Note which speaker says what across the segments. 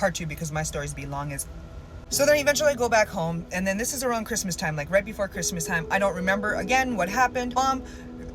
Speaker 1: part 2 because my stories be long as. So then eventually I go back home, and then this is around Christmas time, like right before Christmas time. I don't remember again what happened. Mom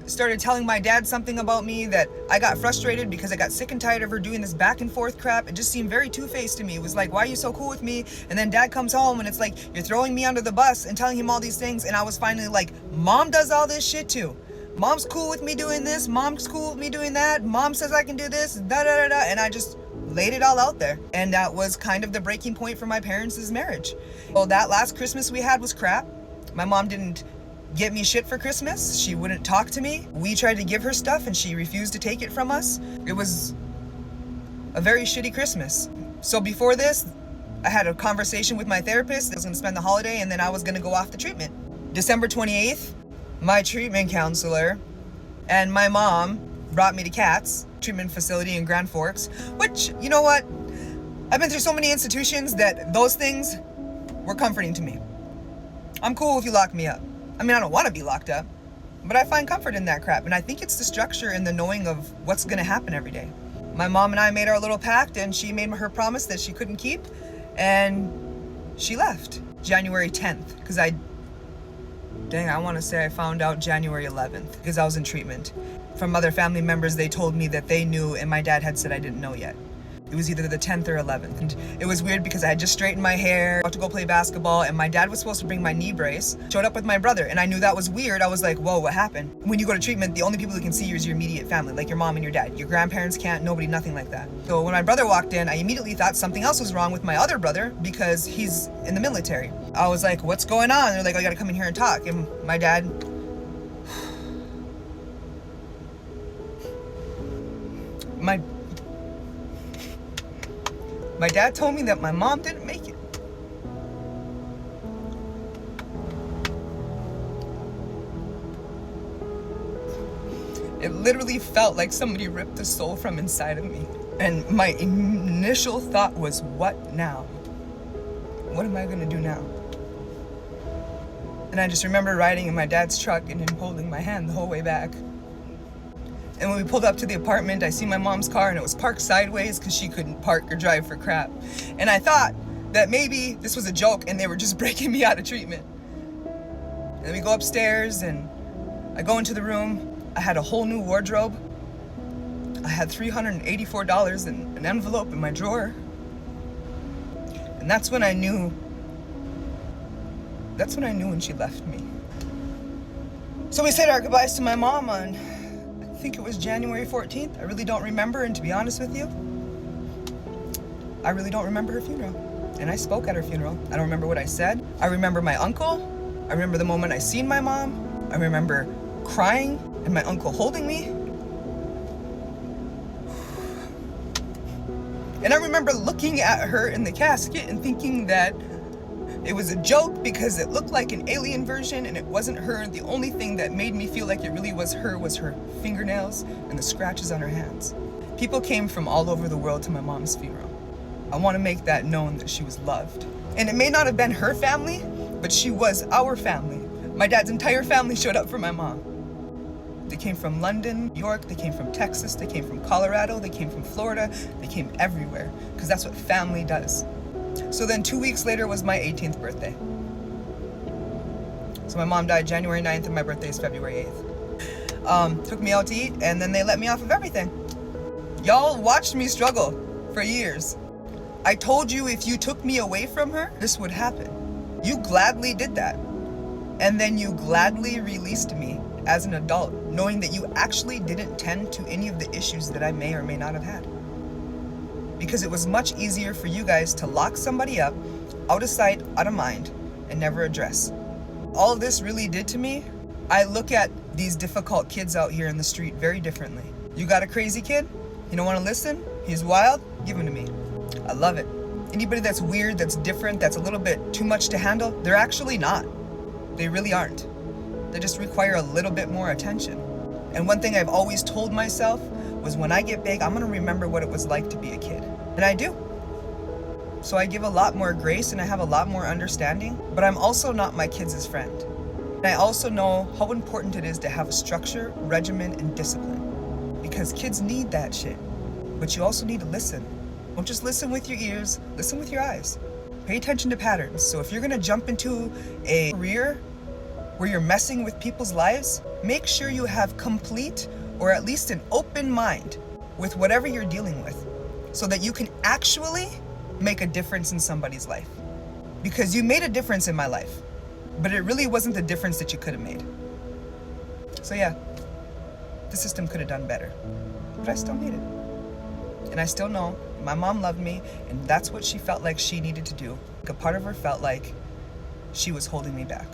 Speaker 1: started telling my dad something about me that I got frustrated because I got sick and tired of her doing this back and forth crap. It just seemed very two-faced to me. It was like, why are you so cool with me? And then dad comes home and it's like, you're throwing me under the bus and telling him all these things. And I was finally like, mom does all this shit too. Mom's cool with me doing this. Mom's cool with me doing that. Mom says I can do this, da da da da. And I just laid it all out there. And that was kind of the breaking point for my parents' marriage. Well, that last Christmas we had was crap. My mom didn't get me shit for Christmas. She wouldn't talk to me. We tried to give her stuff and she refused to take it from us. It was a very shitty Christmas. So before this, I had a conversation with my therapist. I was gonna spend the holiday and then I was gonna go off the treatment. December 28th, my treatment counselor and my mom brought me to CATS treatment facility in Grand Forks, which, you know what? I've been through so many institutions that those things were comforting to me. I'm cool if you lock me up. I mean, I don't want to be locked up, but I find comfort in that crap. And I think it's the structure and the knowing of what's going to happen every day. My mom and I made our little pact and she made her promise that she couldn't keep. And she left January 10th because I want to say I found out January 11th because I was in treatment. From other family members, they told me that they knew and my dad had said I didn't know yet. It was either the 10th or 11th. And it was weird because I had just straightened my hair, about to go play basketball, and my dad was supposed to bring my knee brace. Showed up with my brother, and I knew that was weird. I was like, whoa, what happened? When you go to treatment, the only people who can see you is your immediate family, like your mom and your dad. Your grandparents can't, nobody, nothing like that. So when my brother walked in, I immediately thought something else was wrong with my other brother because he's in the military. I was like, what's going on? They're like, oh, you gotta come in here and talk. And my dad, my dad told me that my mom didn't make it. It literally felt like somebody ripped the soul from inside of me. And my initial thought was, what now? What am I gonna do now? And I just remember riding in my dad's truck and him holding my hand the whole way back. And when we pulled up to the apartment, I see my mom's car and it was parked sideways because she couldn't park or drive for crap. And I thought that maybe this was a joke and they were just breaking me out of treatment. And then we go upstairs and I go into the room. I had a whole new wardrobe. I had $384 in an envelope in my drawer. And that's when I knew when she left me. So we said our goodbyes to my mom on, I think it was January 14th. I really don't remember, and to be honest with you, I really don't remember her funeral. And I spoke at her funeral. I don't remember what I said. I remember my uncle. I remember the moment I seen my mom. I remember crying and my uncle holding me. And I remember looking at her in the casket and thinking that it was a joke because it looked like an alien version and it wasn't her. The only thing that made me feel like it really was her fingernails and the scratches on her hands. People came from all over the world to my mom's funeral. I want to make that known that she was loved. And it may not have been her family, but she was our family. My dad's entire family showed up for my mom. They came from London, New York, they came from Texas, they came from Colorado, they came from Florida, they came everywhere, because that's what family does. So then 2 weeks later was my 18th birthday. So my mom died January 9th and my birthday is February 8th. Took me out to eat and then they let me off of everything. Y'all watched me struggle for years. I told you if you took me away from her, this would happen. You gladly did that. And then you gladly released me as an adult, knowing that you actually didn't tend to any of the issues that I may or may not have had. Because it was much easier for you guys to lock somebody up, out of sight, out of mind, and never address. All of this really did to me, I look at these difficult kids out here in the street very differently. You got a crazy kid? You don't want to listen? He's wild? Give him to me. I love it. Anybody that's weird, that's different, that's a little bit too much to handle, they're actually not. They really aren't. They just require a little bit more attention. And one thing I've always told myself was when I get big, I'm gonna remember what it was like to be a kid. And I do. So I give a lot more grace and I have a lot more understanding, but I'm also not my kids' friend. And I also know how important it is to have a structure, regimen, and discipline. Because kids need that shit. But you also need to listen. Don't just listen with your ears, listen with your eyes. Pay attention to patterns. So if you're gonna jump into a career where you're messing with people's lives, make sure you have complete or at least an open mind with whatever you're dealing with so that you can actually make a difference in somebody's life. Because you made a difference in my life, but it really wasn't the difference that you could have made. So yeah, the system could have done better, but I still made it. And I still know my mom loved me, and that's what she felt like she needed to do. A part of her felt like she was holding me back.